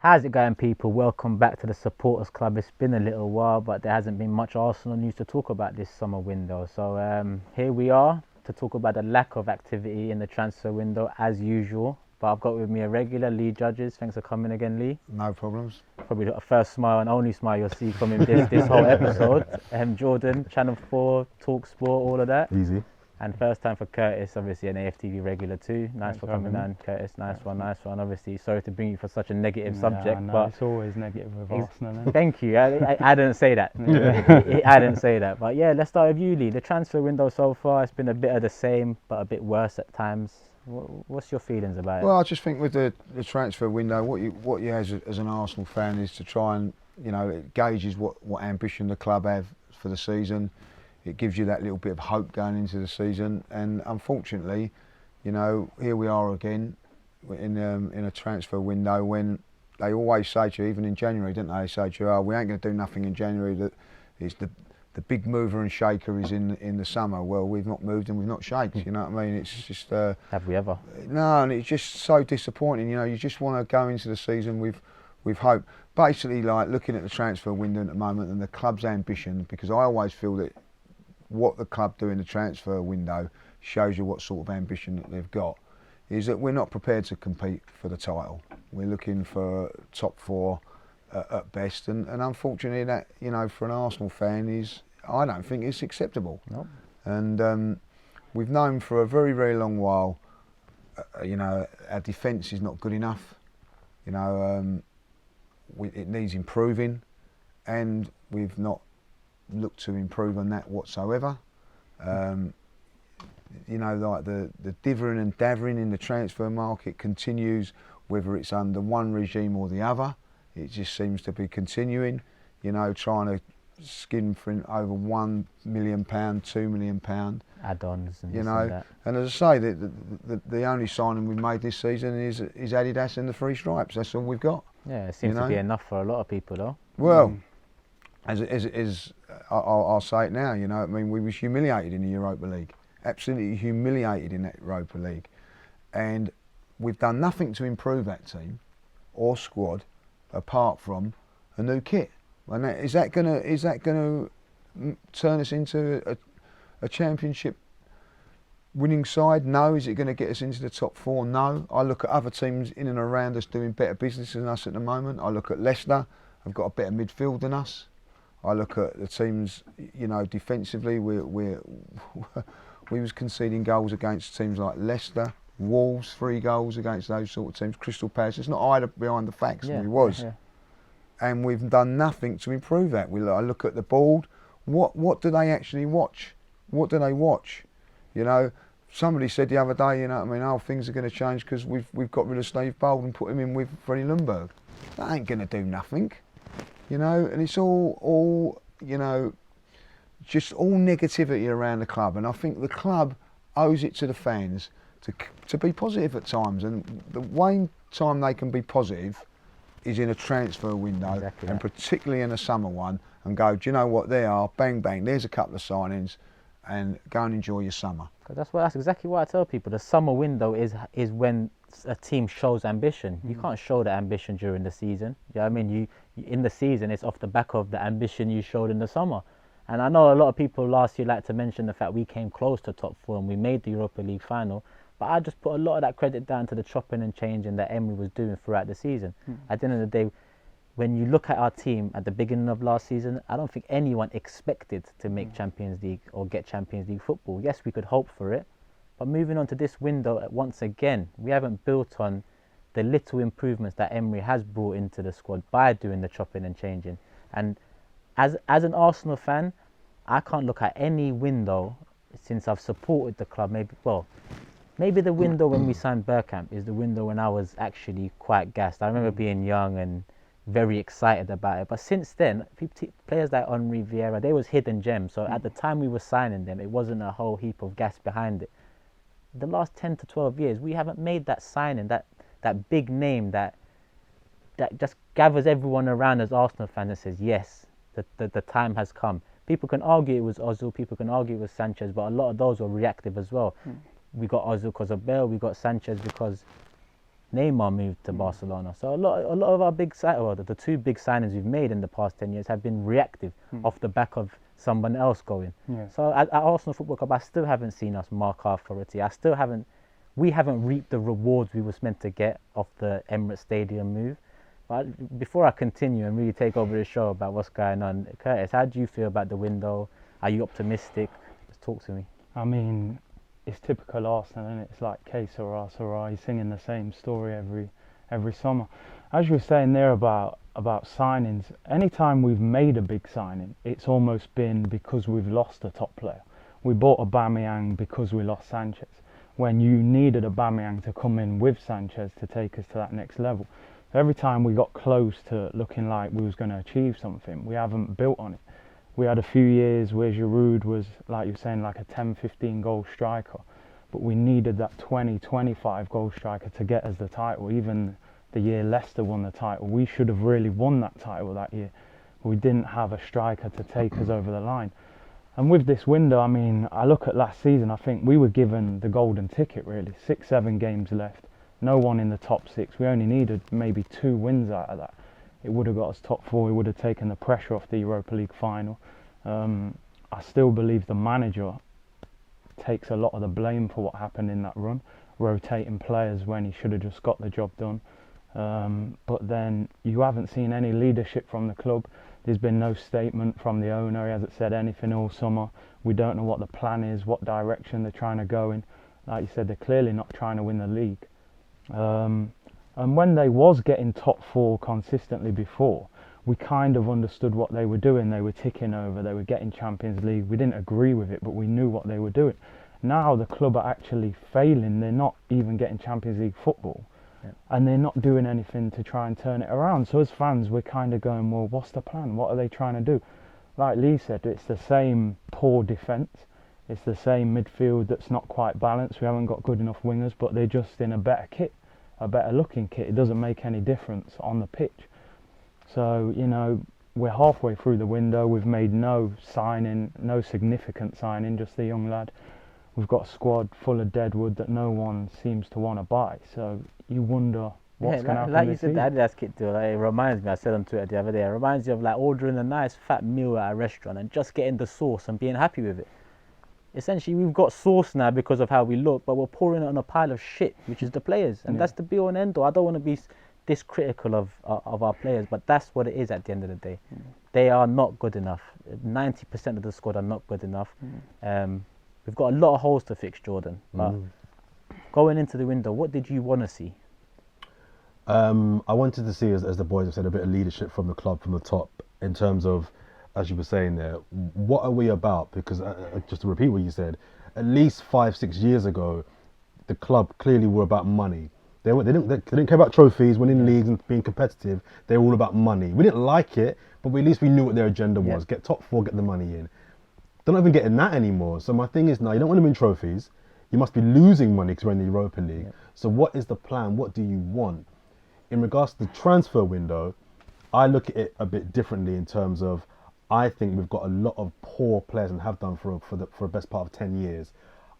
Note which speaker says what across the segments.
Speaker 1: How's it going, people? Welcome back to the Supporters Club. It's been a little while, but there hasn't been much Arsenal news to talk about this summer window. So here we are to talk about the lack of activity in the transfer window as usual. But I've got with me a regular, Lee Judges. Thanks for coming again, Lee.
Speaker 2: No problems.
Speaker 1: Probably the first smile and only smile you'll see from him this whole episode. Jordan, Channel 4, Talk Sport, all of that.
Speaker 3: Easy.
Speaker 1: And first time for Curtis, obviously an AFTV regular too. Nice for coming down, Curtis. Nice one. Obviously, sorry to bring you for such a negative subject,
Speaker 4: no,
Speaker 1: but
Speaker 4: it's always negative with Arsenal.
Speaker 1: Thank you. I didn't say that. I didn't say that. But yeah, let's start with you, Lee. The transfer window so far, it's been a bit of the same, but a bit worse at times. What's your feelings about it?
Speaker 2: Well, I just think with the transfer window, what you as an Arsenal fan is to try and, it gauges what ambition the club have for the season. It gives you that little bit of hope going into the season, and unfortunately, here we are again in a transfer window when they always say to you, even in January, didn't they? They say to you, "Oh, we ain't going to do nothing in January. That it's the big mover and shaker is in the summer." Well, we've not moved and we've not shaked. You know what I mean? It's just
Speaker 1: have we ever?
Speaker 2: No, and it's just so disappointing. You just want to go into the season with hope. Basically, like looking at the transfer window at the moment and the club's ambition, because I always feel that what the club do in the transfer window shows you what sort of ambition that they've got, is that we're not prepared to compete for the title. We're looking for top four at best, and unfortunately that, for an Arsenal fan I don't think it's acceptable.
Speaker 1: Nope.
Speaker 2: And we've known for a very, very long while, our defence is not good enough. It needs improving, and we've not look to improve on that whatsoever. Like the dithering and davering in the transfer market continues, whether it's under one regime or the other. It just seems to be continuing, trying to skin for over £1 million, £2 million.
Speaker 1: Add-ons and
Speaker 2: and
Speaker 1: that.
Speaker 2: And as I say, the only signing we've made this season is Adidas and the 3 stripes. That's all we've got.
Speaker 1: Yeah, it seems to be enough for a lot of people though.
Speaker 2: Well, I'll say it now, we was humiliated in the Europa League, absolutely humiliated in that Europa League, and we've done nothing to improve that team or squad apart from a new kit. And is that gonna turn us into a championship winning side? No. Is it going to get us into the top 4? No. I look at other teams in and around us doing better business than us at the moment. I look at Leicester, have got a better midfield than us. I look at the teams, defensively, we was conceding goals against teams like Leicester, Wolves, 3 goals against those sort of teams, Crystal Palace. It's not hide behind the facts, we was. Yeah. And we've done nothing to improve that. I look at the board, what do they actually watch? What do they watch? Somebody said the other day, things are going to change because we've got rid of Steve Bold and put him in with Freddie Ljungberg. That ain't going to do nothing. And it's all just all negativity around the club. And I think the club owes it to the fans to be positive at times. And the one time they can be positive is in a transfer window, exactly, and particularly in a summer one, and go, do you know what, they are, bang, bang, there's a couple of signings, and go and enjoy your summer.
Speaker 1: That's exactly what I tell people. The summer window is when a team shows ambition. You can't show the ambition during the season. You know what I mean? You in the season, it's off the back of the ambition you showed in the summer. And I know a lot of people last year like to mention the fact we came close to top 4 and we made the Europa League final. But I just put a lot of that credit down to the chopping and changing that Emery was doing throughout the season. At the end of the day, when you look at our team at the beginning of last season, I don't think anyone expected to make Champions League or get Champions League football. Yes, we could hope for it. But moving on to this window, once again, we haven't built on the little improvements that Emery has brought into the squad by doing the chopping and changing. And as an Arsenal fan, I can't look at any window since I've supported the club. Maybe the window when we signed Bergkamp is the window when I was actually quite gassed. I remember being young and very excited about it. But since then, players like Henry Vieira, they was hidden gems. So at the time we were signing them, it wasn't a whole heap of gas behind it. The last 10 to 12 years, we haven't made that signing, that big name that just gathers everyone around as Arsenal fans and says, yes, the time has come. People can argue it was Ozil, people can argue it was Sanchez, but a lot of those were reactive as well. We got Ozil because of Bale, we got Sanchez because Neymar moved to Barcelona. So a lot of our the two big signings we've made in the past 10 years have been reactive off the back of someone else going.
Speaker 4: Yeah.
Speaker 1: So at Arsenal Football Club, I still haven't seen us mark our authority. We haven't reaped the rewards we was meant to get off the Emirates Stadium move. But before I continue and really take over the show about what's going on, Curtis, how do you feel about the window? Are you optimistic? Just talk to me.
Speaker 4: I mean, it's typical Arsenal, isn't it? It's like que sera, sera. He's singing the same story every summer. As you were saying there about signings, anytime we've made a big signing, it's almost been because we've lost a top player. We bought Aubameyang because we lost Sanchez, when you needed Aubameyang to come in with Sanchez to take us to that next level. Every time we got close to looking like we was going to achieve something, we haven't built on it. We had a few years where Giroud was, like you were saying, like a 10-15 goal striker, but we needed that 20-25 goal striker to get us the title. Even the year Leicester won the title, we should have really won that title that year. We didn't have a striker to take us over the line. And with this window, I mean, I look at last season, I think we were given the golden ticket really. 6-7 games left, no one in the top 6. We only needed maybe 2 wins out of that. It would have got us top 4, it would have taken the pressure off the Europa League final. I still believe the manager takes a lot of the blame for what happened in that run, rotating players when he should have just got the job done. But then you haven't seen any leadership from the club. There's been no statement from the owner. He hasn't said anything all summer. We don't know what the plan is, what direction they're trying to go in. Like you said, they're clearly not trying to win the league. And when they was getting top 4 consistently before, we kind of understood what they were doing. They were ticking over, they were getting Champions League. We didn't agree with it, but we knew what they were doing. Now the club are actually failing. They're not even getting Champions League football.
Speaker 1: Yep.
Speaker 4: And they're not doing anything to try and turn it around. So as fans, we're kind of going, well, what's the plan? What are they trying to do? Like Lee said, it's the same poor defence. It's the same midfield that's not quite balanced. We haven't got good enough wingers, but they're just in a better kit, a better looking kit. It doesn't make any difference on the pitch. So, you know, we're halfway through the window. We've made no signing, no significant signing, just the young lad. We've got a squad full of deadwood that no one seems to want to buy. So you wonder what's going to happen.
Speaker 1: Like you said, the Adidas kit deal, it reminds me, I said on Twitter the other day, it reminds you of like ordering a nice fat meal at a restaurant and just getting the sauce and being happy with it. Essentially, we've got sauce now because of how we look, but we're pouring it on a pile of shit, which is the players. And that's the be-all and end-all. I don't want to be this critical of our players, but that's what it is at the end of the day. They are not good enough. 90% of the squad are not good enough. We've got a lot of holes to fix, Jordan. But going into the window, what did you want to see?
Speaker 3: I wanted to see, as the boys have said, a bit of leadership from the club, from the top, in terms of, as you were saying there, what are we about? Because just to repeat what you said, at least 5-6 years ago, the club clearly were about money. They didn't care about trophies, winning leagues and being competitive. They were all about money. We didn't like it, but at least we knew what their agenda was. Get top 4, get the money in. They're not even getting that anymore. So my thing is now, you don't want to win trophies. You must be losing money because we're in the Europa League. So what is the plan? What do you want? In regards to the transfer window, I look at it a bit differently in terms of, I think we've got a lot of poor players and have done for the best part of 10 years.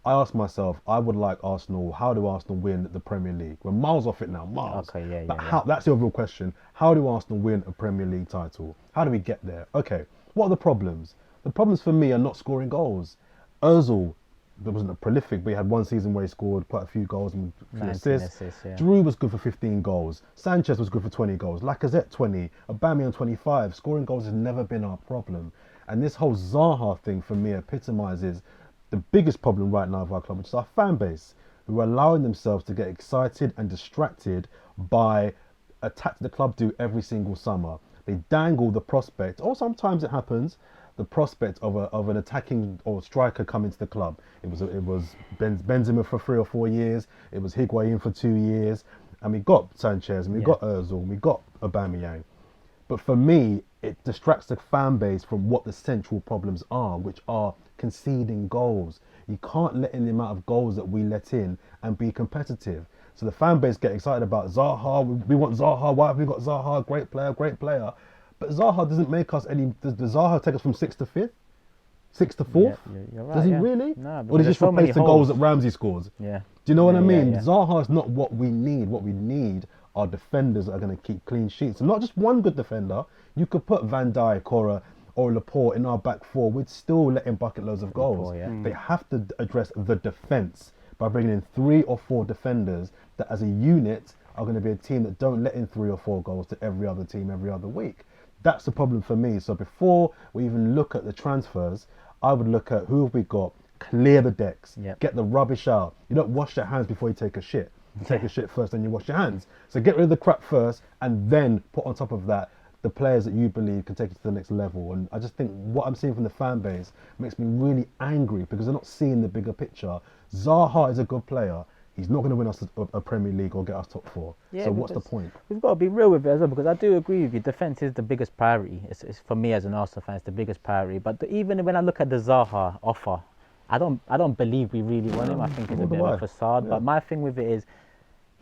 Speaker 3: I ask myself, I would like Arsenal, how do Arsenal win the Premier League? We're miles off it now, miles.
Speaker 1: Okay,
Speaker 3: That's the overall question. How do Arsenal win a Premier League title? How do we get there? Okay, what are the problems? The problems for me are not scoring goals. Ozil, that wasn't a prolific, but he had one season where he scored quite a few goals and a few assists. Giroud was good for 15 goals. Sanchez was good for 20 goals. Lacazette 20. Aubameyang 25. Scoring goals has never been our problem. And this whole Zaha thing for me epitomises the biggest problem right now of our club, which is our fan base, who are allowing themselves to get excited and distracted by a tactic the club do every single summer. They dangle the prospect, or sometimes it happens, the prospect of an attacking or striker coming to the club. It was Benzema for 3 or 4 years. It was Higuain for 2 years, and we got Sanchez, and we got Ozil, and we got Aubameyang. But for me, it distracts the fan base from what the central problems are, which are conceding goals. You can't let in the amount of goals that we let in and be competitive. So the fan base get excited about Zaha. We want Zaha. Why have we got Zaha? Great player, great player. But Zaha doesn't make us any. Does Zaha take us from 6th to 5th? 6th to 4th?
Speaker 1: You're right,
Speaker 3: Does he really?
Speaker 1: No,
Speaker 3: or does he just replace the goals that Ramsey scores?
Speaker 1: Yeah.
Speaker 3: Do you know what I
Speaker 1: Yeah,
Speaker 3: mean?
Speaker 1: yeah.
Speaker 3: Zaha is not what we need. What we need are defenders that are going to keep clean sheets. And not just one good defender. You could put Van Dijk or Laporte in our back four. We'd still let him bucket loads of goals.
Speaker 1: Laporte, yeah.
Speaker 3: They have to address the defence by bringing in 3 or 4 defenders that as a unit are going to be a team that don't let in 3 or 4 goals to every other team every other week. That's the problem for me. So before we even look at the transfers, I would look at who have we got, clear the decks,
Speaker 1: Yep.
Speaker 3: get the rubbish out. You don't wash your hands before you take a shit. You take a shit first, then you wash your hands. So get rid of the crap first, and then put on top of that the players that you believe can take it to the next level. And I just think what I'm seeing from the fan base makes me really angry because they're not seeing the bigger picture. Zaha is a good player. He's not going to win us a Premier League or get us top 4.
Speaker 1: Yeah,
Speaker 3: So what's the
Speaker 1: because
Speaker 3: point?
Speaker 1: We've got to be real with it as well, because I do agree with you. Defence is the biggest priority. It's for me as an Arsenal fan, it's the biggest priority. But even when I look at the Zaha offer, I don't believe we really want him. I think it's a
Speaker 3: Nor
Speaker 1: bit
Speaker 3: do
Speaker 1: of
Speaker 3: I.
Speaker 1: a facade.
Speaker 3: Yeah.
Speaker 1: But my thing with it is,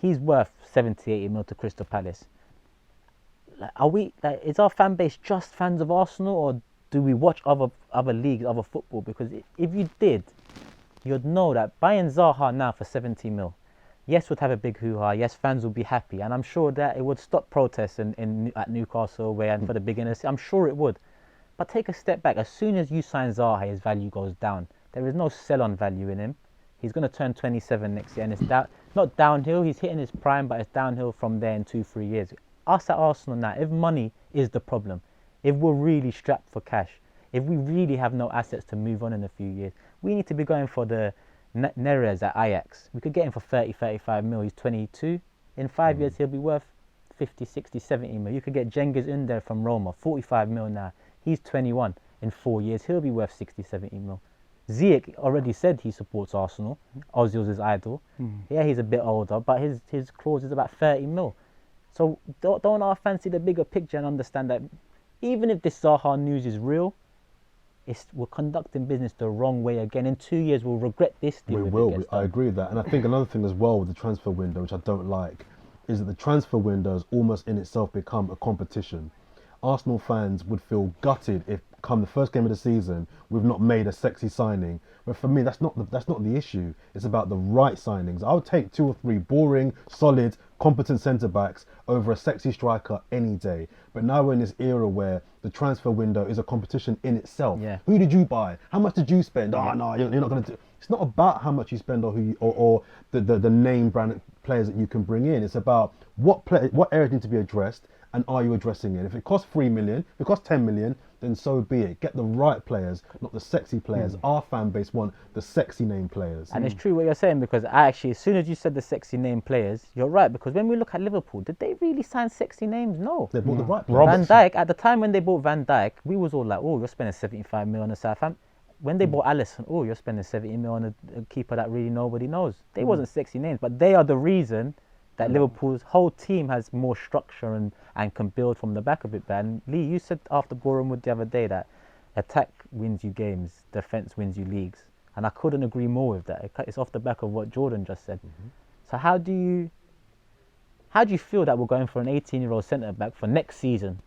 Speaker 1: he's worth 70, 80 mil to Crystal Palace. Is our fan base just fans of Arsenal, or do we watch other leagues, other football? Because if you did, you'd know that buying Zaha now for 70 mil, yes, would have a big hoo-ha. Yes, fans will be happy, and I'm sure that it would stop protests at Newcastle away and for the beginners. I'm sure it would. But take a step back. As soon as you sign Zaha, his value goes down. There is no sell-on value in him. He's going to turn 27 next year, and it's not downhill. He's hitting his prime, but it's downhill from there in 2-3 years. Us at Arsenal now, if money is the problem, if we're really strapped for cash, if we really have no assets to move on in a few years, we need to be going for the Neres at Ajax. We could get him for 30, 35 mil. He's 22. In 5 years, he'll be worth 50, 60, 70 mil. You could get Cengiz Ünder from Roma, 45 mil now. He's 21. In 4 years, he'll be worth 60, 70 mil. Ziyech already said he supports Arsenal. Ozil's his idol. Yeah, he's a bit older, but his clause is about 30 mil. So don't our fancy the bigger picture and understand that even if this Zaha news is real, we're conducting business the wrong way again. In 2 years, we'll regret this deal.
Speaker 3: We will. I agree with that. And I think another thing as well with the transfer window, which I don't like, is that the transfer window has almost in itself become a competition. Arsenal fans would feel gutted if, come the first game of the season, we've not made a sexy signing. But for me, that's not the issue. It's about the right signings. I would take 2 or 3 boring, solid, competent centre backs over a sexy striker any day. But now we're in this era where the transfer window is a competition in itself.
Speaker 1: Yeah.
Speaker 3: Who did you buy? How much did you spend? Oh no, you're not going to do. It's not about how much you spend or or the name brand players that you can bring in. It's about what areas need to be addressed, and are you addressing it? If it costs 3 million, if it costs 10 million, then so be it. Get the right players, not the sexy players. Our fan base want the sexy name players.
Speaker 1: And it's true what you're saying, because as soon as you said the sexy name players, you're right. Because when we look at Liverpool, did they really sign sexy names? No.
Speaker 3: They bought the right players.
Speaker 1: Van Dijk, at the time when they bought Van Dijk, we was all like, oh, you're spending 75 mil on a Southampton. When they bought Alisson, oh, you're spending 70 mil on a keeper that really nobody knows. They wasn't sexy names, but they are the reason that Liverpool's whole team has more structure and can build from the back of it. And Lee, you said after Bournemouth the other day that attack wins you games, defence wins you leagues. And I couldn't agree more with that. It's off the back of what Jordan just said. So how do you feel that we're going for an 18-year-old centre-back for next season?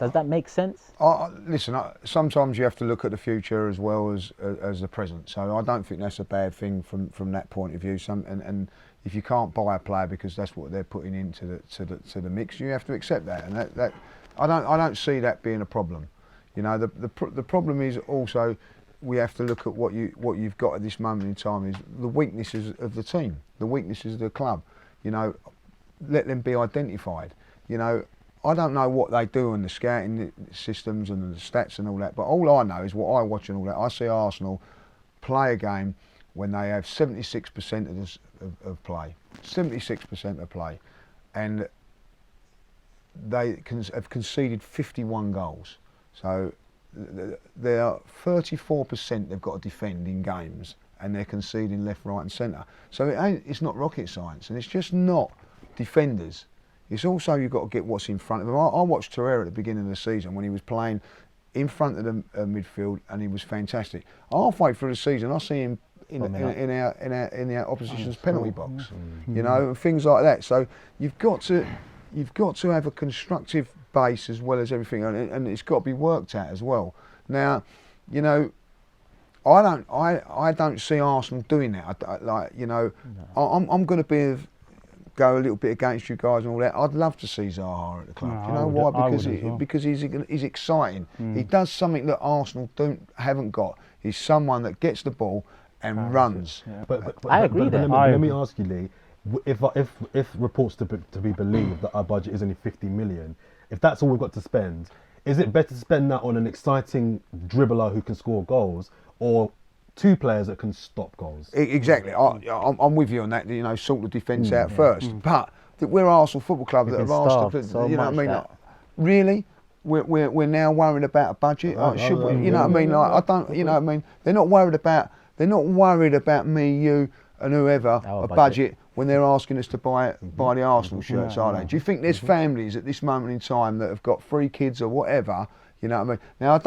Speaker 1: Does that make sense?
Speaker 2: Listen, sometimes you have to look at the future as well as the present. So I don't think that's a bad thing from that point of view. And if you can't buy a player because that's what they're putting into the mix, you have to accept that. And that I don't see that being a problem. You know, the problem is also we have to look at what you've got at this moment in time is the weaknesses of the team, the weaknesses of the club. You know, let them be identified. You know, I don't know what they do in the scouting systems and the stats and all that, but all I know is what I watch and all that. I see Arsenal play a game when they have 76% of play, 76% of play, and they have conceded 51 goals. So they are 34% they've got to defend in games, and they're conceding left, right, and centre. So it's not rocket science, and it's just not defenders. It's also you've got to get what's in front of them. I watched Torreira at the beginning of the season when he was playing in front of the midfield, and he was fantastic. Halfway through the season, I see him in our opposition's penalty box. You know, and things like that. So you've got to have a constructive base as well as everything, and it's got to be worked at as well. Now, you know, I don't see Arsenal doing that. I'm going to go a little bit against you guys and all that. I'd love to see Zaha at the club.
Speaker 4: No,
Speaker 2: Do you know
Speaker 4: I would-
Speaker 2: why?
Speaker 4: I
Speaker 2: Because
Speaker 4: would as well.
Speaker 2: because he's exciting. He does something that Arsenal haven't got. He's someone that gets the ball and runs.
Speaker 4: Yeah.
Speaker 3: But
Speaker 1: I agree there.
Speaker 3: Let me ask you, Lee. If reports to be believed that our budget is only 50 million, if that's all we've got to spend, is it better to spend that on an exciting dribbler who can score goals, or two players that can stop goals?
Speaker 2: Exactly. I'm with you on that. You know, sort the defence out first. But we're Arsenal Football Club that
Speaker 1: been
Speaker 2: have asked.
Speaker 1: starved so
Speaker 2: You know what I
Speaker 1: much
Speaker 2: mean?
Speaker 1: that-
Speaker 2: Really? We're now worried about a budget. Should we? You know what I mean? Like, I don't. You know what I mean? They're not worried about me, you, and whoever
Speaker 1: Our
Speaker 2: a
Speaker 1: budget.
Speaker 2: budget when they're asking us to buy the Arsenal shirts, are they? Do you think there's families at this moment in time that have got 3 kids or whatever? You know what I mean? Now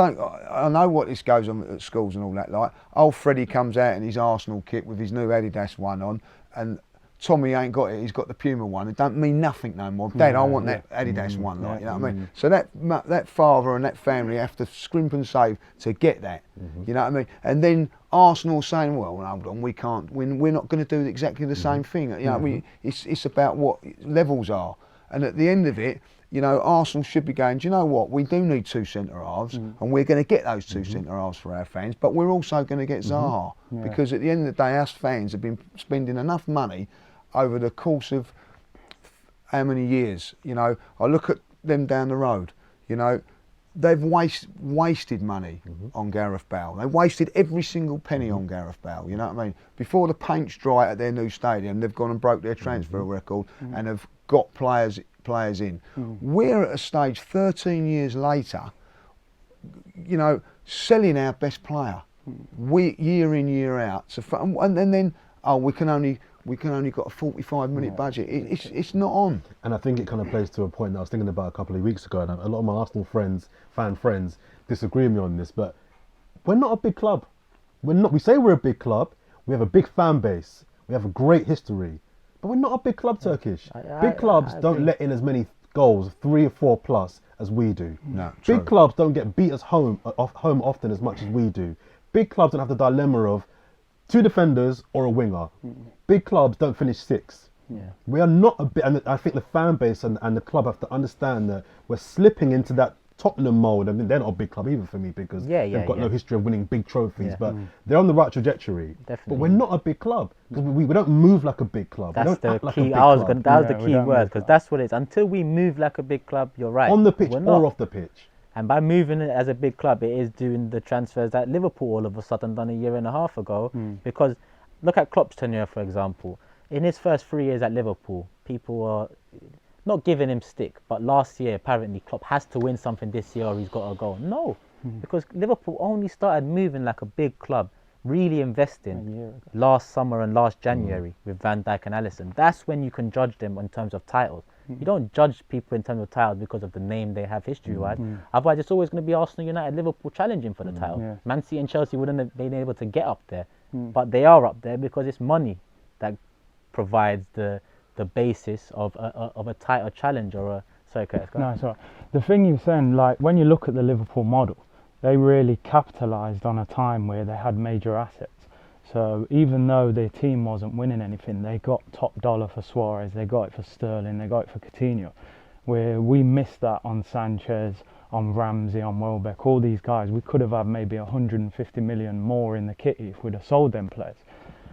Speaker 2: I know what this goes on at schools and all that. Like old Freddie comes out in his Arsenal kit with his new Adidas one on, and Tommy ain't got it. He's got the Puma one. It don't mean nothing no more. Dad, I want that Adidas one. Like, you know what I mean? So that father and that family have to scrimp and save to get that. You know what I mean? And then Arsenal saying, well, hold on, we can't. We're not going to do exactly the same thing. You know, what I mean, it's about what levels are. And at the end of it, you know, Arsenal should be going, do you know what, we do need 2 centre-halves, and we're going to get those 2 centre-halves for our fans, but we're also going to get Zaha, because at the end of the day, us fans have been spending enough money over the course of how many years. You know, I look at them down the road, you know, they've wasted money on Gareth Bale. They wasted every single penny on Gareth Bale, you know what I mean? Before the paint's dry at their new stadium, they've gone and broke their transfer record and have got players in. We're at a stage 13 years later, you know, selling our best player, year in, year out. So and then we can only got a 45-minute budget. It's not on.
Speaker 3: And I think it kind of plays to a point that I was thinking about a couple of weeks ago, and a lot of my Arsenal fan friends, disagree with me on this, but we're not a big club. We're not. We say we're a big club. We have a big fan base. We have a great history, but we're not a big club, Turkish. Big clubs don't
Speaker 1: agree.
Speaker 3: let in as many goals, 3 or 4 plus, as we do.
Speaker 2: No, true.
Speaker 3: Big clubs don't get beat us home often as much as we do. Big clubs don't have the dilemma of 2 defenders or a winger. Big clubs don't finish 6.
Speaker 1: Yeah.
Speaker 3: We are not a bit, and I think the fan base and the club have to understand that we're slipping into that Tottenham mould. I mean, they're not a big club either for me, because they've got no history of winning big trophies, but they're on the right trajectory.
Speaker 1: Definitely.
Speaker 3: But we're not a big club, because we don't move like a big club. We
Speaker 1: That's
Speaker 3: don't
Speaker 1: the
Speaker 3: act like a
Speaker 1: key.
Speaker 3: big
Speaker 1: That was
Speaker 3: club.
Speaker 1: the
Speaker 4: we
Speaker 1: key
Speaker 4: don't
Speaker 1: word,
Speaker 4: move
Speaker 1: because
Speaker 4: like-
Speaker 1: that's what it is. Until we move like a big club, you're right.
Speaker 3: On the pitch
Speaker 1: we're not.
Speaker 3: or off the pitch.
Speaker 1: And by moving it as a big club, it is doing the transfers that Liverpool all of a sudden done a year and a half ago. Because look at Klopp's tenure, for example. In his first 3 years at Liverpool, people are not giving him stick. But last year, apparently, Klopp has to win something this year or he's got to go. No, because Liverpool only started moving like a big club, really investing
Speaker 4: A year ago.
Speaker 1: last summer and last January with Van Dijk and Alisson. That's when you can judge them in terms of titles. You don't judge people in terms of titles because of the name they have history-wise. Otherwise, it's always going to be Arsenal, United, Liverpool challenging for the title.
Speaker 4: Yeah.
Speaker 1: Man City and Chelsea wouldn't have been able to get up there, but they are up there because it's money that provides the basis of a title challenge or a. Sorry, Curtis, go
Speaker 4: No,
Speaker 1: on.
Speaker 4: it's all right. The thing you're saying, like when you look at the Liverpool model, they really capitalised on a time where they had major assets. So even though their team wasn't winning anything, they got top dollar for Suarez, they got it for Sterling, they got it for Coutinho. Where we missed that on Sanchez, on Ramsey, on Welbeck, all these guys. We could have had maybe 150 million more in the kitty if we'd have sold them players.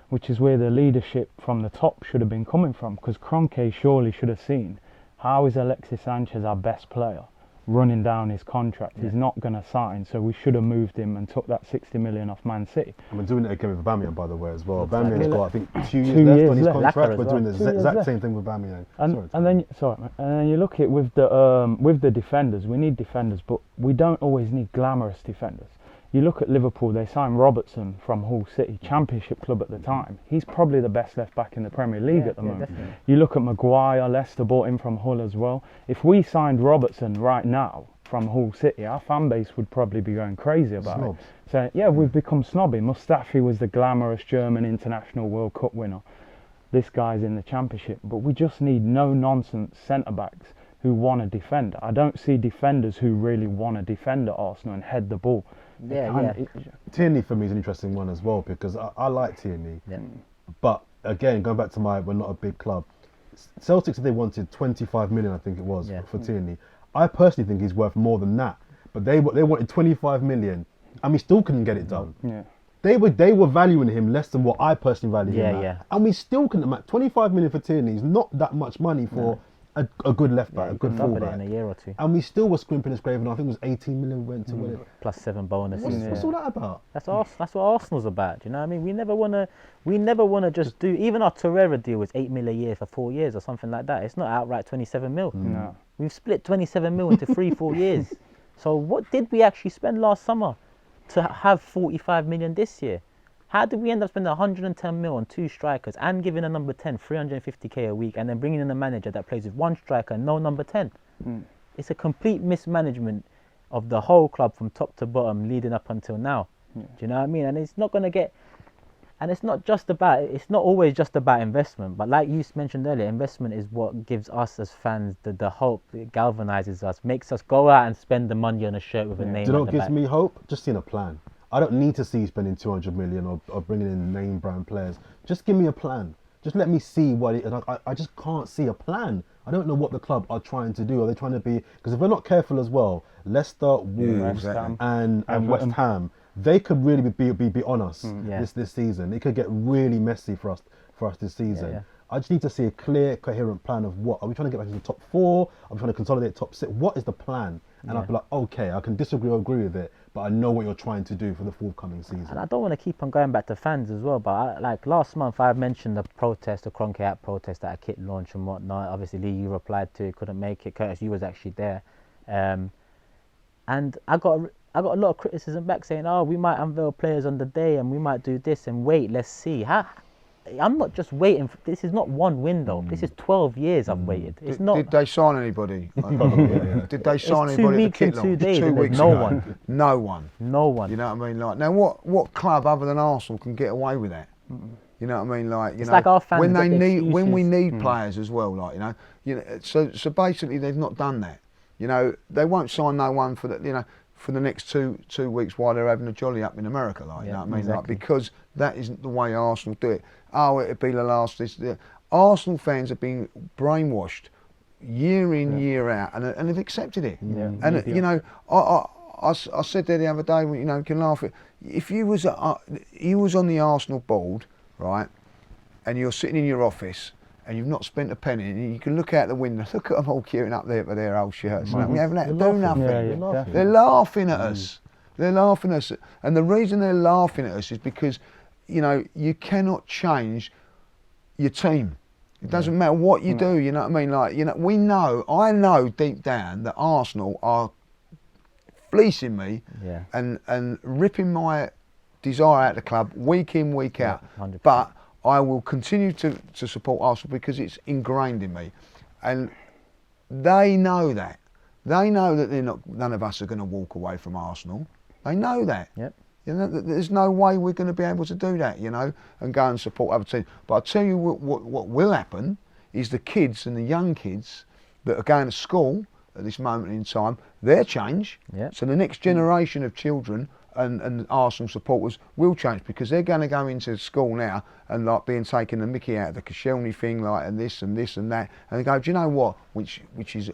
Speaker 4: Which is where the leadership from the top should have been coming from, because Kroenke surely should have seen, how is Alexis Sanchez our best player? Running down his contract, he's not going to sign, so we should have moved him and took that 60 million off Man City.
Speaker 3: And we're doing it again with Aubameyang, by the way, as well.
Speaker 1: Exactly.
Speaker 3: Aubameyang's got, I think, 2 years
Speaker 4: 2
Speaker 3: left
Speaker 4: years
Speaker 3: on his
Speaker 4: left.
Speaker 3: contract.
Speaker 1: Lacquer
Speaker 3: We're
Speaker 1: as
Speaker 3: doing
Speaker 1: well.
Speaker 3: the
Speaker 4: 2 years
Speaker 3: exact
Speaker 4: left.
Speaker 3: same thing with Aubameyang.
Speaker 4: And then you look at with the defenders. We need defenders, but we don't always need glamorous defenders. You look at Liverpool, they signed Robertson from Hull City, Championship club at the time. He's probably the best left back in the Premier League at the moment.
Speaker 1: Definitely.
Speaker 4: You look at Maguire, Leicester bought him from Hull as well. If we signed Robertson right now from Hull City, our fan base would probably be going crazy about
Speaker 3: Snobs.
Speaker 4: it. So yeah, we've become snobby. Mustafi was the glamorous German international World Cup winner. This guy's in the Championship, but we just need no nonsense centre backs who want to defend. I don't see defenders who really want to defend at Arsenal and head the ball.
Speaker 1: Yeah,
Speaker 3: Tierney for me is an interesting one as well because I like Tierney.
Speaker 1: Yeah.
Speaker 3: But again, going back to we're not a big club. Celtic said they wanted 25 million, I think it was,
Speaker 1: Yeah.
Speaker 3: for Tierney. I personally think he's worth more than that. But they wanted 25 million, and we still couldn't get it done.
Speaker 4: Yeah.
Speaker 3: They were valuing him less than what I personally value him at.
Speaker 1: Yeah.
Speaker 3: And we still couldn't. 25 million for Tierney is not that much money for a good left back, a
Speaker 1: you
Speaker 3: good
Speaker 1: can double it
Speaker 3: fullback.
Speaker 1: in a year or two.
Speaker 3: And we still were scrimping and scraping. I think it was 18 million went to win it.
Speaker 1: Plus 7 bonuses.
Speaker 3: What's all that about?
Speaker 1: That's what Arsenal's about. Do you know what I mean? We never wanna just do. Even our Torreira deal was 8 mil a year for 4 years or something like that. It's not outright 27 mil.
Speaker 4: No.
Speaker 1: We've split 27 mil into 4 years. So what did we actually spend last summer to have 45 million this year? How did we end up spending 110 mil on 2 strikers and giving a number 10 350k a week and then bringing in a manager that plays with 1 striker and no number 10? It's a complete mismanagement of the whole club from top to bottom leading up until now. Do you know what I mean? And it's not going to get... And it's not always just about investment, but like you mentioned earlier, investment is what gives us as fans the hope. It galvanizes us, makes us go out and spend the money on a shirt with a name
Speaker 3: Do you know
Speaker 1: on
Speaker 3: what
Speaker 1: the
Speaker 3: gives
Speaker 1: back.
Speaker 3: me hope? Just seeing a plan. I don't need to see you spending 200 million or bringing in name brand players. Just give me a plan. Just let me see what it. And I just can't see a plan. I don't know what the club are trying to do. Are they trying to be? Because if we're not careful as well, Leicester, Wolves,
Speaker 2: exactly.
Speaker 3: and
Speaker 4: Everton.
Speaker 3: West Ham, they could really be on us
Speaker 1: Yeah.
Speaker 3: this season. It could get really messy for us this season.
Speaker 1: Yeah.
Speaker 3: I just need to see a clear, coherent plan of what are we trying to get back into the top 4? Are we trying to consolidate top 6? What is the plan? And I'd be like, okay, I can disagree or agree with it, but I know what you're trying to do for the forthcoming season.
Speaker 1: And I don't want to keep on going back to fans as well, but like last month I mentioned the Kroenke app protest that a kit launched and whatnot. Obviously Lee, you replied to it, couldn't make it. Curtis, you was actually there. And I got a lot of criticism back saying, oh, we might unveil players on the day and we might do this and wait, let's see. I'm not just waiting. This is not one window. This is 12 years I've waited. It's not.
Speaker 2: Did they sign anybody? Did they sign
Speaker 1: It's 2
Speaker 2: anybody at the
Speaker 1: weeks
Speaker 2: kit
Speaker 1: and 2
Speaker 2: launch?
Speaker 1: days
Speaker 2: 2
Speaker 1: and there's
Speaker 2: weeks
Speaker 1: no
Speaker 2: ago.
Speaker 1: one.
Speaker 2: No one.
Speaker 1: No one.
Speaker 2: You know what I mean? Like now, what club other than Arsenal can get away with that? You know what I mean? Like
Speaker 1: It's like our fans
Speaker 2: when
Speaker 1: get the
Speaker 2: when we
Speaker 1: excuses.
Speaker 2: need players as well. Like you know. So basically they've not done that. You know, they won't sign no one for for the next two weeks while they're having a jolly up in America. Like you know what I mean?
Speaker 1: exactly.
Speaker 2: Like because that isn't the way Arsenal do it. Oh, it'd be the last. Arsenal fans have been brainwashed year in, year out, and they've accepted it.
Speaker 1: Yeah.
Speaker 2: And you know, I said there the other day, you know, you can laugh at. If you was on the Arsenal board, right, and you're sitting in your office and you've not spent a penny, and you can look out the window, look at them all queuing up there for their old shirts. Mm-hmm. We haven't had to do nothing. They're laughing at us. They're laughing at us, and the reason they're laughing at us is because, you know, you cannot change your team. It doesn't matter what you do, you know what I mean? Like, you know, I know deep down that Arsenal are fleecing me and ripping my desire out of the club week in, week out.
Speaker 1: 100%.
Speaker 2: But I will continue to support Arsenal because it's ingrained in me. And they know that. They know that none of us are going to walk away from Arsenal. They know that.
Speaker 1: Yep.
Speaker 2: You know, there's no way we're going to be able to do that, you know, and go and support other teams. But I'll tell you what will happen is the kids and the young kids that are going to school at this moment in time, their change.
Speaker 1: Yep.
Speaker 2: So the next generation of children and Arsenal supporters will change because they're going to go into school now and like being taken the mickey out of the Koscielny thing, like and this and this and that, and they go, do you know what? Which is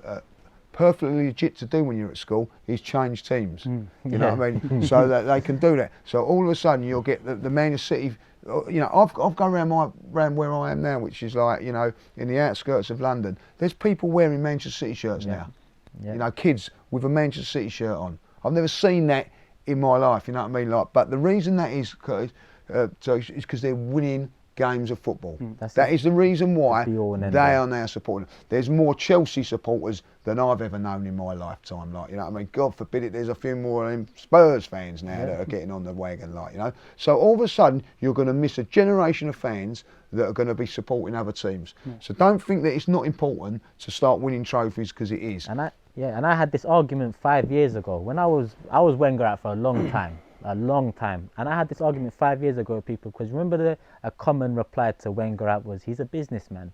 Speaker 2: perfectly legit to do when you're at school is change teams. You know what I mean? So that they can do that. So all of a sudden you'll get the Man City. You know, I've gone around where I am now, which is like, you know, in the outskirts of London. There's people wearing Manchester City shirts now. Yeah. You know, kids with a Manchester City shirt on. I've never seen that in my life. You know what I mean? Like, but the reason that is because they're winning games of football. That is the reason why they are now supporting. There's more Chelsea supporters than I've ever known in my lifetime. Like, you know what I mean? God forbid it, there's a few more Spurs fans now that are getting on the wagon, like, you know. So all of a sudden, you're going to miss a generation of fans that are going to be supporting other teams. So don't think that it's not important to start winning trophies, because it is.
Speaker 1: And I had this argument 5 years ago when I was Wenger out for a long time. And I had this argument 5 years ago with people, because remember a common reply to Wenger out was, he's a businessman.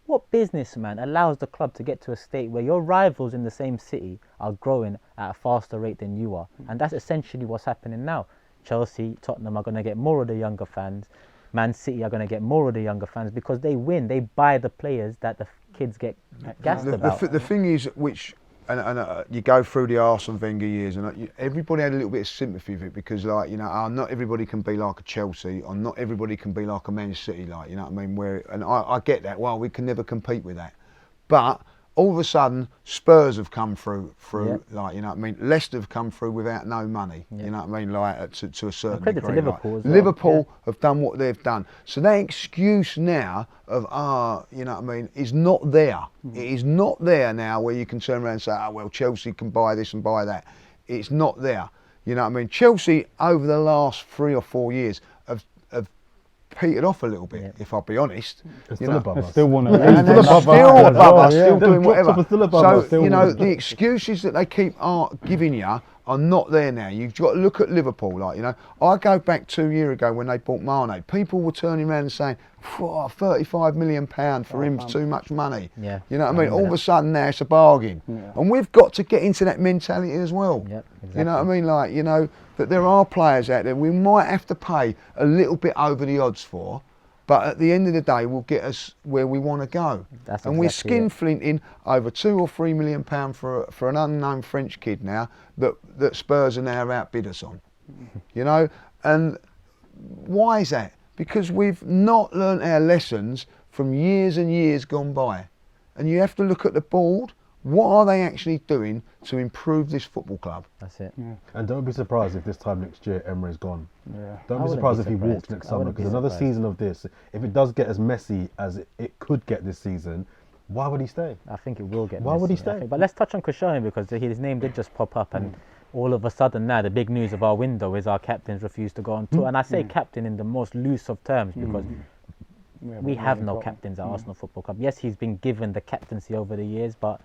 Speaker 1: What businessman allows the club to get to a state where your rivals in the same city are growing at a faster rate than you are? And that's essentially what's happening now. Chelsea, Tottenham are going to get more of the younger fans. Man City are going to get more of the younger fans because they win. They buy the players that the kids get gassed about.
Speaker 2: The thing is, you go through the Arsene Wenger years, and everybody had a little bit of sympathy with it because, like, not everybody can be like a Chelsea, or not everybody can be like a Man City, like, you know what I mean? And I get that. Well, we can never compete with that, but all of a sudden, Spurs have come through, like, you know what I mean? Leicester have come through without no money, you know what I mean? Like, to a certain
Speaker 1: credit
Speaker 2: degree.
Speaker 1: to Liverpool
Speaker 2: like,
Speaker 1: as well.
Speaker 2: Liverpool have done what they've done. So that excuse now of, you know what I mean, is not there. It is not there now where you can turn around and say, well, Chelsea can buy this and buy that. It's not there. You know what I mean? Chelsea, over the last 3 or 4 years, have petered off a little bit, if I'll be honest.
Speaker 3: They're still above us.
Speaker 4: Still one of
Speaker 2: And they're still above us, still doing whatever. So, you know, the excuses that they keep giving you are not there now. You've got to look at Liverpool. Like, you know, I go back 2 years ago when they bought Mane. People were turning around and saying, £35 million for him's too much money.
Speaker 1: Yeah.
Speaker 2: You know what I mean? All of a sudden now it's a bargain. Yeah. And we've got to get into that mentality as well.
Speaker 1: Yep, exactly.
Speaker 2: You know what I mean? Like, you know, that there are players out there we might have to pay a little bit over the odds for, but at the end of the day will get us where we want to go.
Speaker 1: And
Speaker 2: we're skinflinting over £2 or £3 million for an unknown French kid now that Spurs are now outbid us on. You know? And why is that? Because we've not learnt our lessons from years and years gone by. And you have to look at the board. What are they actually doing to improve this football club?
Speaker 1: That's it.
Speaker 3: Yeah. And don't be surprised if this time next year Emery's gone.
Speaker 4: Yeah.
Speaker 3: Don't be surprised if he walks next summer, because another season of this, if it does get as messy as it could get this season, why would he stay?
Speaker 1: I think it will get
Speaker 3: Why
Speaker 1: messy,
Speaker 3: would he stay?
Speaker 1: But let's touch on Koscielny because his name did just pop up and all of a sudden now the big news of our window is our captains refuse to go on tour. And I say captain in the most loose of terms because we have no captains at Arsenal Football Club. Yes, he's been given the captaincy over the years, but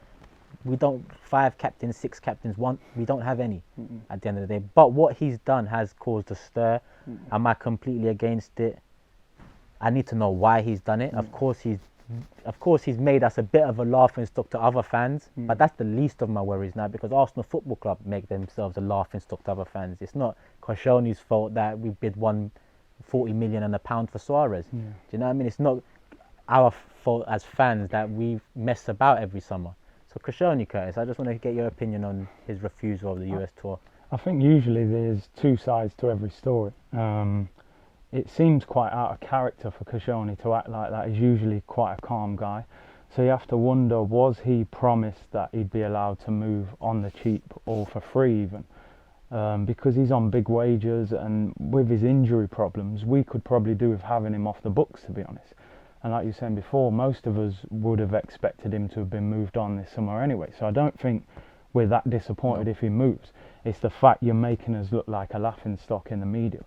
Speaker 1: we don't 5 captains, 6 captains, we don't have any at the end of the day. But what he's done has caused a stir. Am I completely against it? I need to know why he's done it. Of course he's made us a bit of a laughing stock to other fans, but that's the least of my worries now because Arsenal Football Club make themselves a laughing stock to other fans. It's not Koscielny's fault that we bid £40 million and £1 for Suarez. Do you know what I mean? It's not our fault as fans that we mess about every summer. So Koscielny, Curtis, I just want to get your opinion on his refusal of the US tour.
Speaker 4: I think usually there's 2 sides to every story. It seems quite out of character for Koscielny to act like that. He's usually quite a calm guy. So you have to wonder, was he promised that he'd be allowed to move on the cheap or for free even? Because he's on big wages, and with his injury problems, we could probably do with having him off the books, to be honest. And like you were saying before, most of us would have expected him to have been moved on this summer anyway. So I don't think we're that disappointed if he moves. It's the fact you're making us look like a laughing stock in the media.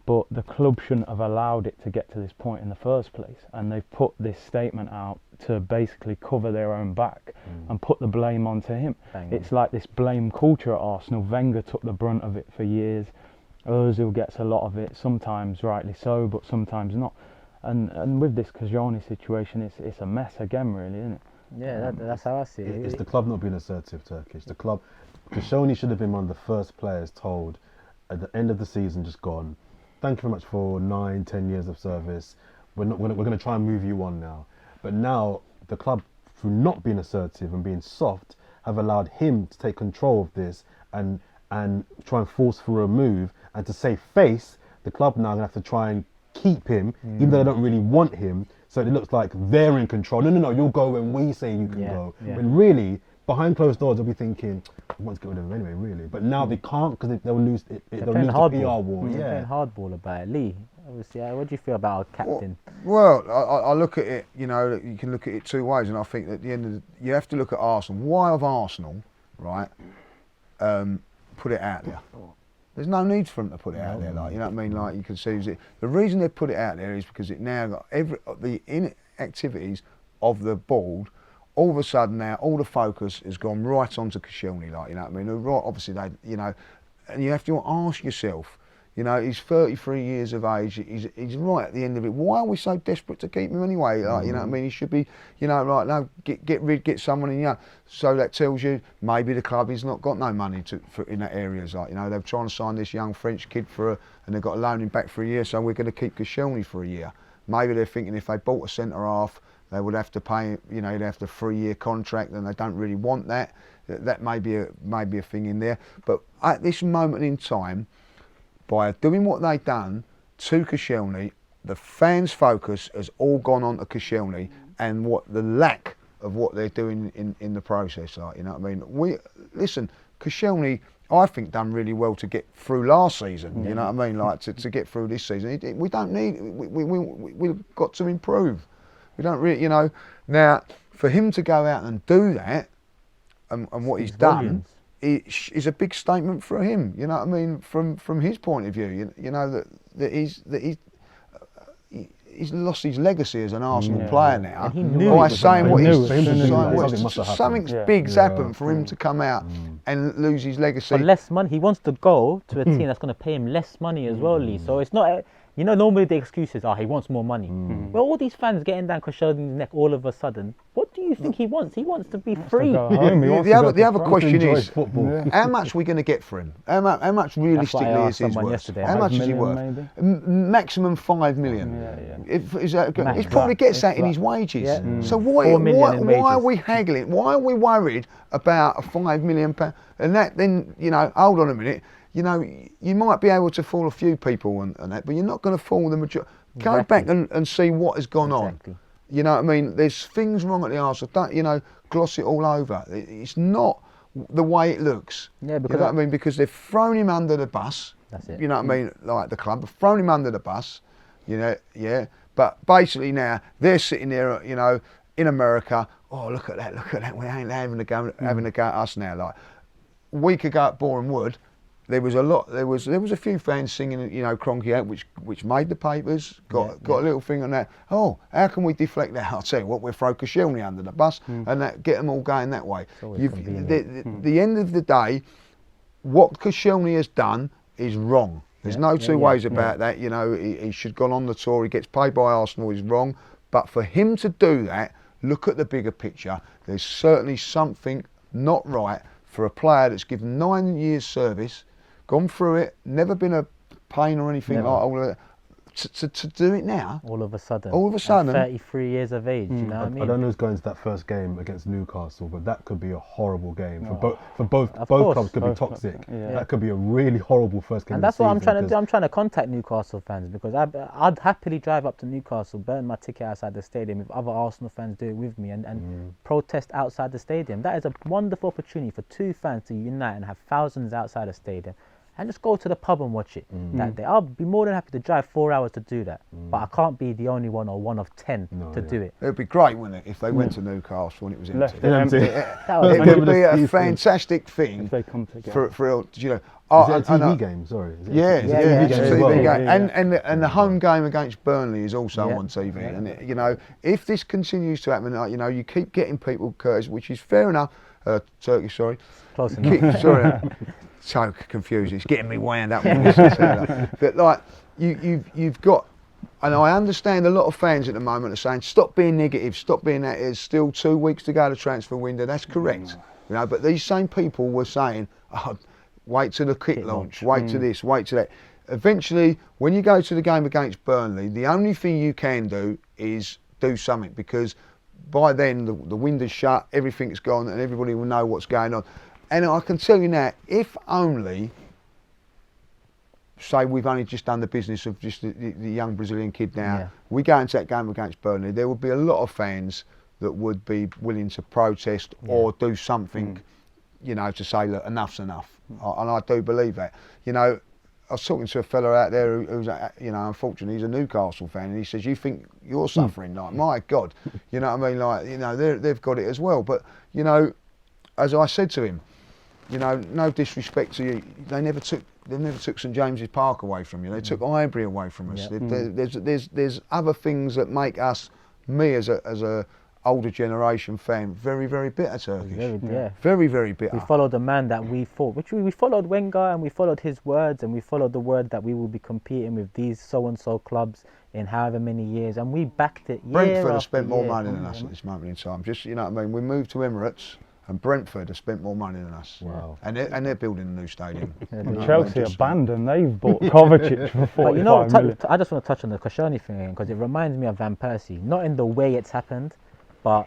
Speaker 4: But the club shouldn't have allowed it to get to this point in the first place. And they've put this statement out to basically cover their own back and put the blame onto him. It's like this blame culture at Arsenal. Wenger took the brunt of it for years. Ozil gets a lot of it, sometimes rightly so, but sometimes not. And with this Koscielny situation, it's a mess again, really, isn't it?
Speaker 1: Yeah, that's how I see it.
Speaker 3: It's the club not being assertive, Turkish. The club, Koscielny should have been one of the first players told at the end of the season, just gone, thank you very much for 9-10 years of service. We're going to try and move you on now. But now the club, through not being assertive and being soft, have allowed him to take control of this and try and force through a move. And to save face, the club now going to have to try and keep him, even though they don't really want him. So it looks like they're in control. No, you'll go when we say you can go. Yeah. When really, behind closed doors, they'll be thinking, we want to get rid of him anyway, really. But now they can't because they'll lose it. They'll lose the PR war.
Speaker 1: They're playing hardball about it. Lee, obviously, what do you feel about our captain?
Speaker 2: Well, I look at it, you know, you can look at it 2 ways, and I think at the end of you have to look at Arsenal. Why have Arsenal, right, put it out there? There's no need for them to put it out there, like, you know what I mean? Like, you can see the reason they put it out there is because it now got the inactivities of the board. All of a sudden now, all the focus has gone right onto Koscielny, like, you know what I mean? Right, obviously they, you know, and you have to ask yourself, You know, he's 33 years of age. He's right at the end of it. Why are we so desperate to keep him anyway? Like, you know what I mean? He should be, you know, right, no, get someone in, you know. So that tells you maybe the club has not got no money in that area. Like, you know, they're trying to sign this young French kid and they've got to loan him back for a year, so we're going to keep Koscielny for a year. Maybe they're thinking if they bought a centre half, they would have to pay, you know, he'd have to 3-year contract, and they don't really want that. That may be a thing in there. But at this moment in time, by doing what they've done to Koscielny, the fans' focus has all gone on to Koscielny and what the lack of what they're doing in the process. Like, you know what I mean? Listen, Koscielny, I think, done really well to get through last season. You know what I mean? Like to get through this season, we don't need. We've got to improve. We don't really, you know. Now, for him to go out and do that, and what he's done, is a big statement for him. You know what I mean? From his point of view, you know that he's lost his legacy as an Arsenal player now by saying what he's saying. Something's big's happened for him to come out and lose his legacy.
Speaker 1: For less money, he wants to go to a team that's going to pay him less money as well, Lee. So it's not. You know, normally the excuses are he wants more money. Well, all these fans getting down Koscielny's neck all of a sudden. What do you think he wants? He wants to be free.
Speaker 2: The other question is, how much are we going to get for him? How much realistically is his worth? How much is he worth? Maximum 5 million. He probably gets that in his wages. So why are we haggling? Why are we worried about a £5 million? And that then, you know, hold on a minute. You know, you might be able to fool a few people and that, but you're not going to fool the majority. Go back and see what has gone on. You know what I mean? There's things wrong at the Arsenal. Don't, you know, gloss it all over. It's not the way it looks. Yeah, because you know what I mean? Because they've thrown him under the bus. That's it. You know what I mean? Like the club have thrown him under the bus. You know, yeah. But basically now they're sitting there, you know, in America. Oh, look at that! Look at that! We ain't having a go at us now. Like a week ago at Boreham Wood. There was a few fans singing, you know, Kroenke out, which made the papers. Got a little thing on that. Oh, how can we deflect that? I'll tell you what, we'll throw Koscielny under the bus and that, get them all going that way. The end of the day, what Koscielny has done is wrong. There's no two ways about that. You know, he should have gone on the tour. He gets paid by Arsenal. He's wrong. But for him to do that, look at the bigger picture. There's certainly something not right for a player that's given 9 years service. Gone through it, never been a pain or anything like all of that. To do it now,
Speaker 1: all of a sudden,
Speaker 2: at
Speaker 1: 33 years of age. You know what I mean?
Speaker 3: I don't know who's going to that first game against Newcastle, but that could be a horrible game for both clubs. Could be toxic. That could be a really horrible first game.
Speaker 1: And that's what I'm trying to do. I'm trying to contact Newcastle fans because I'd happily drive up to Newcastle, burn my ticket outside the stadium if other Arsenal fans do it with me, and protest outside the stadium. That is a wonderful opportunity for two fans to unite and have thousands outside the stadium. And just go to the pub and watch it that day. I'll be more than happy to drive 4 hours to do that. But I can't be the only one or one of 10 to do it.
Speaker 2: It would be great, wouldn't it, if they went to Newcastle and it was empty.
Speaker 1: It
Speaker 2: would be a fantastic thing for you know.
Speaker 3: Is it a TV game? Sorry.
Speaker 2: It's a TV game. And the home game against Burnley is also on TV. And you know, if this continues to happen, you know, you keep getting people, Curtis, which is fair enough. Turkish, sorry.
Speaker 1: Close enough.
Speaker 2: Sorry. So confusing. It's getting me wound up. But like you've got, and I understand a lot of fans at the moment are saying, stop being negative, stop being that. There's still 2 weeks to go to transfer window. That's correct. You know, but these same people were saying, oh, wait till the kit launch, wait to this, wait to that. Eventually, when you go to the game against Burnley, the only thing you can do is do something, because by then the window's shut, everything's gone, and everybody will know what's going on. And I can tell you now, if only, say we've only just done the business of just the young Brazilian kid now, we go into that game against Burnley, there would be a lot of fans that would be willing to protest or do something, you know, to say, look, enough's enough. And I do believe that. You know, I was talking to a fella out there who's, you know, unfortunately he's a Newcastle fan, and he says, you think you're suffering? Like, my God, you know what I mean? Like, you know, they've got it as well. But, you know, as I said to him, you know, no disrespect to you, they never took St James's Park away from you. They took Highbury away from us. There's other things that make us, me as a older generation fan, very, very bitter Turkish.
Speaker 1: Yeah.
Speaker 2: Very, very bitter.
Speaker 1: We followed the man that we fought, which we followed Wenger, and we followed his words, and we followed the word that we will be competing with these so-and-so clubs in however many years, and we backed it year
Speaker 2: Brentford have
Speaker 1: after
Speaker 2: spent more
Speaker 1: year.
Speaker 2: money than us at this moment in time. Just, you know what I mean? We moved to Emirates, and Brentford have spent more money than us.
Speaker 3: Wow.
Speaker 2: And they're building a new stadium. You know what I mean?
Speaker 4: Chelsea
Speaker 2: Just-
Speaker 4: abandoned. They've bought Kovacic for 45
Speaker 1: But you know,
Speaker 4: million.
Speaker 1: I just want to touch on the Koscielny thing again, because it reminds me of Van Persie. Not in the way it's happened, but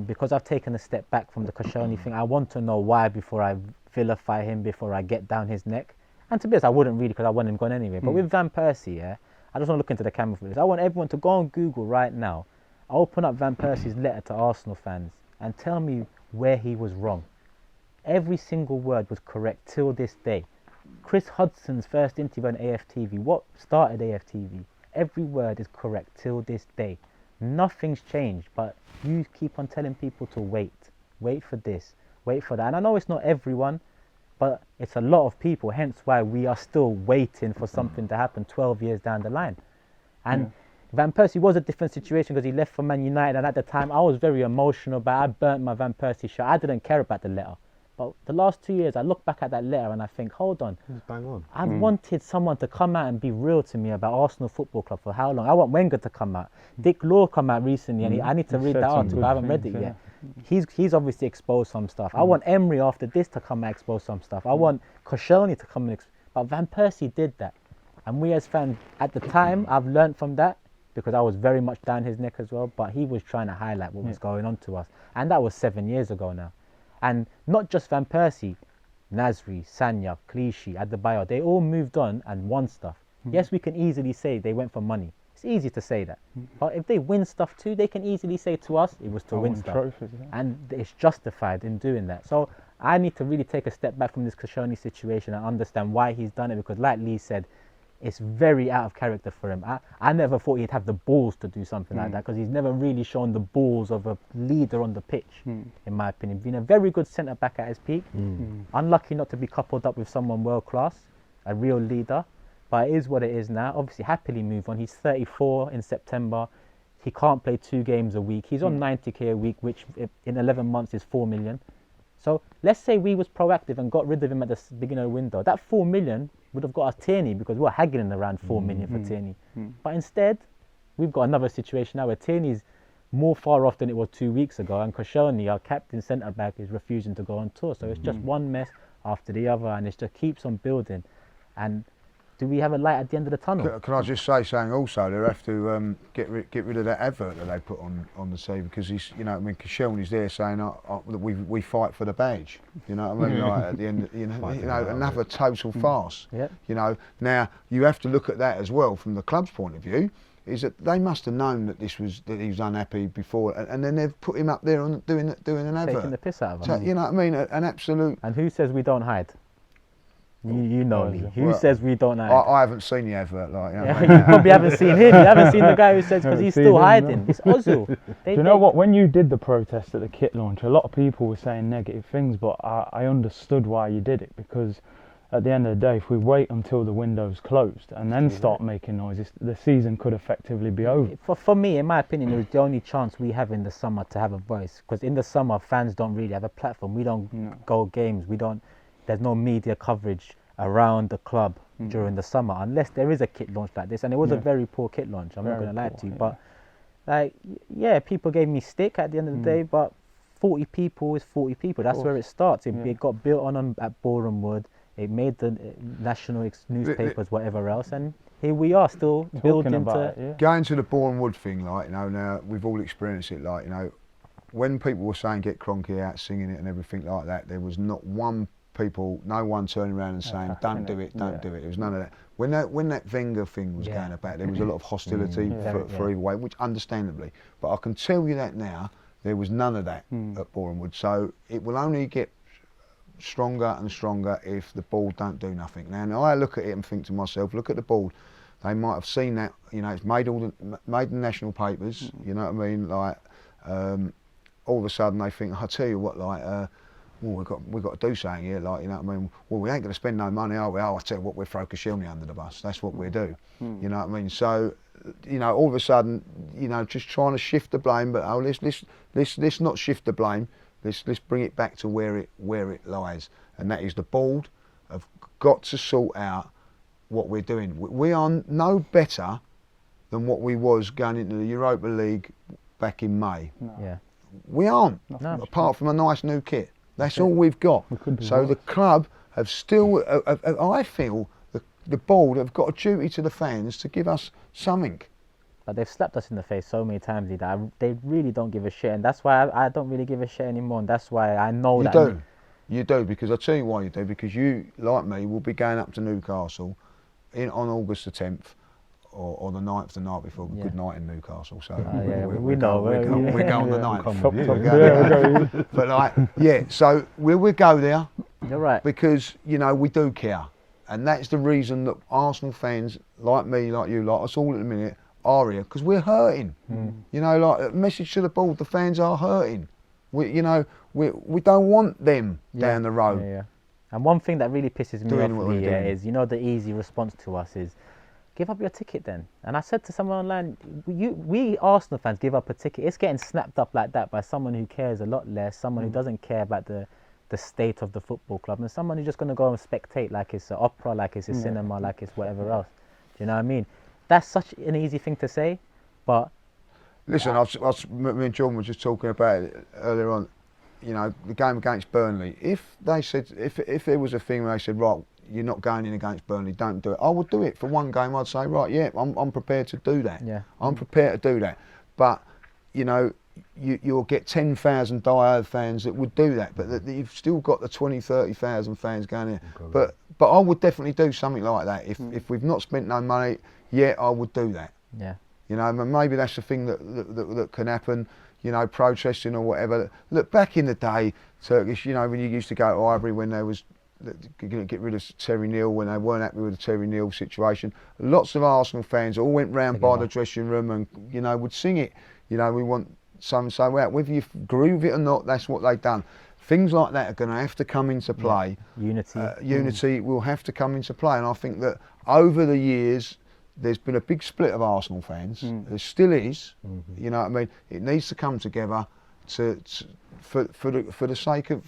Speaker 1: because I've taken a step back from the Koscielny thing. I want to know why before I vilify him, before I get down his neck. And to be honest, I wouldn't really, because I want him gone anyway. But with Van Persie, yeah, I just want to look into the camera for this. I want everyone to go on Google right now, open up Van Persie's letter to Arsenal fans, and tell me where he was wrong. Every single word was correct till this day. Chris Hudson's first interview on AFTV, what started AFTV? Every word is correct till this day. Nothing's changed, but you keep on telling people to wait for this, wait for that. And I know it's not everyone, but it's a lot of people, hence why we are still waiting for something to happen 12 years down the line. And Van Persie was a different situation because he left for Man United, and at the time I was very emotional, but I burnt my Van Persie shirt. I didn't care about the letter. But the last 2 years, I look back at that letter and I think, hold on.
Speaker 3: Bang on.
Speaker 1: I've wanted someone to come out and be real to me about Arsenal Football Club for how long? I want Wenger to come out. Dick Law come out recently, and I need to read
Speaker 4: said
Speaker 1: that
Speaker 4: some
Speaker 1: article.
Speaker 4: good
Speaker 1: I haven't read it
Speaker 4: things,
Speaker 1: yet. He's obviously exposed some stuff. I want Emery after this to come and expose some stuff. I want Koscielny to come and but Van Persie did that. And we as fans, at the time, I've learned from that, because I was very much down his neck as well, but he was trying to highlight what was going on to us. And that was 7 years ago now. And not just Van Persie, Nasri, Sanya, Clichy, Adebayo, they all moved on and won stuff. Yes, we can easily say they went for money. It's easy to say that. But if they win stuff too, they can easily say to us, it was to win stuff.
Speaker 4: Trophies, yeah.
Speaker 1: And it's justified in doing that. So I need to really take a step back from this Koscielny situation and understand why he's done it, because like Lee said, it's very out of character for him. I never thought he'd have the balls to do something like that, because he's never really shown the balls of a leader on the pitch, in my opinion. Been a very good centre-back at his peak. Unlucky not to be coupled up with someone world-class, a real leader. But it is what it is now. Obviously, happily move on. He's 34 in September. He can't play 2 games a week. He's on 90k a week, which in 11 months is 4 million. So let's say we was proactive and got rid of him at the beginning of the window. That 4 million would have got us Tierney, because we're haggling around 4 million for Tierney. But instead, we've got another situation now where Tierney's more far off than it was 2 weeks ago, and Koscielny, our captain centre-back, is refusing to go on tour. So it's just one mess after the other, and it just keeps on building. And do we have a light at the end of the tunnel?
Speaker 2: Can I just say something also? They have to get rid of that advert that they put on the TV, because he's, you know, I mean, Koscielny's there saying that we fight for the badge. You know what I mean? Like at the end, you know, another total farce.
Speaker 1: Yep.
Speaker 2: You know, now you have to look at that as well from the club's point of view. Is that they must have known that he was unhappy before, and then they've put him up there on doing an advert.
Speaker 1: Taking the piss out of
Speaker 2: So,
Speaker 1: him.
Speaker 2: you know what I mean? An absolute.
Speaker 1: And who says we don't hide? You know me. Who
Speaker 2: Well,
Speaker 1: says we don't hide?
Speaker 2: I haven't seen the advert, like, you know what I
Speaker 1: Yeah,
Speaker 2: mean?
Speaker 1: you probably haven't seen him. You haven't seen the guy who says, because
Speaker 4: Haven't
Speaker 1: he's
Speaker 4: seen
Speaker 1: still
Speaker 4: him,
Speaker 1: hiding.
Speaker 4: no.
Speaker 1: It's Ozil.
Speaker 4: Do you know what? When you did the protest at the kit launch, a lot of people were saying negative things, but I understood why you did it, because at the end of the day, if we wait until the window's closed and then start making noises, the season could effectively be over.
Speaker 1: For me, in my opinion, it was the only chance we have in the summer to have a voice. Because in the summer, fans don't really have a platform. We don't go games. There's no media coverage around the club during the summer, unless there is a kit launch like this. And it was a very poor kit launch. I'm not going to lie to you. But, like, yeah, people gave me stick at the end of the day, but 40 people is 40 people. That's where it starts. It got built on at Boreham Wood. It made the national newspapers, whatever else, and here we are still building
Speaker 4: about
Speaker 1: to.
Speaker 4: it,
Speaker 2: Going to the Boreham Wood thing, like, you know, now we've all experienced it, like, you know, when people were saying get Kroenke out, singing it and everything like that, there was not no one turning around and saying don't do it. There was none of that. When that Wenger thing was going about, there was a lot of hostility for either way, which understandably. But I can tell you that now, there was none of that at Boreham Wood. So it will only get stronger and stronger if the board don't do nothing. Now I look at it and think to myself, look at the board. They might have seen that, you know, it's made the national papers. You know what I mean? Like, all of a sudden they think, I tell you what, like, well, we've got to do something here, like, you know what I mean? Well, we ain't going to spend no money, are we? Oh, I tell you what, we'll throw Koscielny under the bus. That's what we do. You know what I mean? So, you know, all of a sudden, you know, just trying to shift the blame, but let's not shift the blame. Let's bring it back to where it lies, and that is the board have got to sort out what we're doing. We are no better than what we was going into the Europa League back in May.
Speaker 4: No.
Speaker 1: Yeah.
Speaker 2: We aren't,
Speaker 1: No.
Speaker 2: apart from a nice new kit. That's all we've got.
Speaker 4: We could be
Speaker 2: So
Speaker 4: worse.
Speaker 2: the club have still, I feel, the board have got a duty to the fans to give us something.
Speaker 1: But they've slapped us in the face so many times that they really don't give a shit, and that's why I don't really give a shit anymore. And that's why I know that
Speaker 2: You do, because I'll tell you why you do, because you, like me, will be going up to Newcastle on August the 10th or the 9th, the night before.
Speaker 1: Yeah.
Speaker 2: Good night in Newcastle. So
Speaker 1: yeah, we know.
Speaker 2: We're going the
Speaker 3: I'll
Speaker 2: 9th.
Speaker 3: come with you.
Speaker 2: We're going there. But like, yeah, so we'll go there
Speaker 1: You're right.
Speaker 2: because, you know, we do care. And that's the reason that Arsenal fans, like me, like you, like us all at the minute, are here, because we're hurting. You know, like, a message to the board, the fans are hurting. We don't want them down the road.
Speaker 1: Yeah. And one thing that really pisses me
Speaker 2: Doing
Speaker 1: off
Speaker 2: what we're
Speaker 1: here
Speaker 2: doing.
Speaker 1: is, you know, the easy response to us is, give up your ticket then. And I said to someone online, we Arsenal fans give up a ticket. It's getting snapped up like that by someone who cares a lot less, someone who doesn't care about the state of the football club, and someone who's just going to go and spectate like it's an opera, like it's a cinema, like it's whatever else. Do you know what I mean? That's such an easy thing to say, but
Speaker 2: Listen, me and Jordan were just talking about it earlier on. You know, the game against Burnley. If they said, if there was a thing where they said, right, you're not going in against Burnley, don't do it. I would do it for one game. I'd say, right, yeah, I'm prepared to do that.
Speaker 1: Yeah.
Speaker 2: I'm prepared to do that. But, you know, you'll get 10,000 die-hard fans that would do that, but you've still got the 20, 30,000 fans going in. But I would definitely do something like that. If we've not spent no money, yeah, I would do that.
Speaker 1: yeah.
Speaker 2: You know, maybe that's the thing that can happen, you know, protesting or whatever. Look, back in the day, Turkish, you know, when you used to go to Ivory when there was, get rid of Terry Neal, when they weren't happy with the Terry Neal situation, lots of Arsenal fans all went round by the dressing room and, you know, would sing it. You know, we want so and so out. Whether you agree with it or not, that's what they've done. Things like that are going to have to come into play.
Speaker 1: Unity.
Speaker 2: Unity will have to come into play. And I think that over the years, there's been a big split of Arsenal fans. There still is. You know what I mean? It needs to come together for the sake of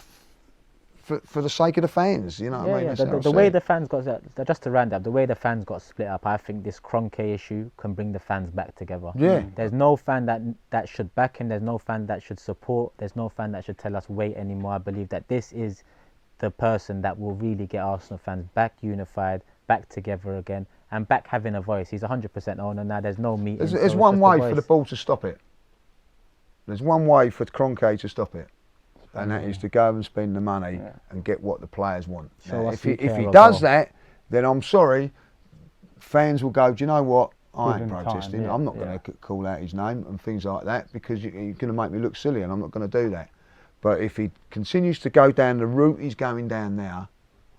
Speaker 2: the fans. You know what I mean?
Speaker 1: Yeah.
Speaker 2: That's how I
Speaker 1: The
Speaker 2: see
Speaker 1: way
Speaker 2: it.
Speaker 1: the fans got, just to round up, the way the fans got split up, I think this Kroenke issue can bring the fans back together.
Speaker 2: Yeah.
Speaker 1: There's no fan that should back him. There's no fan that should support. There's no fan that should tell us wait anymore. I believe that this is the person that will really get Arsenal fans back unified, back together again, and back having a voice. He's 100% owner now. There's no meeting.
Speaker 2: There's one way for the ball to stop it. There's one way for Kroenke to stop it, and that is to go and spend the money and get what the players want.
Speaker 1: Show
Speaker 2: Now,
Speaker 1: us
Speaker 2: if
Speaker 1: you
Speaker 2: he
Speaker 1: care
Speaker 2: does
Speaker 1: as
Speaker 2: that, then I'm sorry, fans will go, do you know what? I
Speaker 4: Give
Speaker 2: ain't
Speaker 4: him time,
Speaker 2: protesting.
Speaker 4: yeah,
Speaker 2: I'm not going to call out his name and things like that, because you're going to make me look silly, and I'm not going to do that. But if he continues to go down the route he's going down now,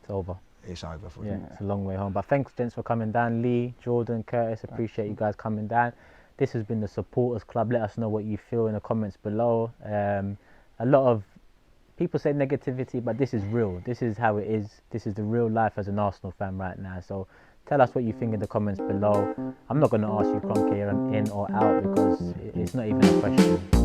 Speaker 1: It's over.
Speaker 2: it's over for
Speaker 1: Yeah,
Speaker 2: him.
Speaker 1: it's a long way home. But thanks, gents, for coming down. Lee, Jordan, Curtis, appreciate you guys coming down. This has been the Supporters Club. Let us know what you feel in the comments below. A lot of people say negativity, but this is real. This is how it is. This is the real life as an Arsenal fan right now. So tell us what you think in the comments below. I'm not going to ask you Kroenke in or out, because it's not even a question.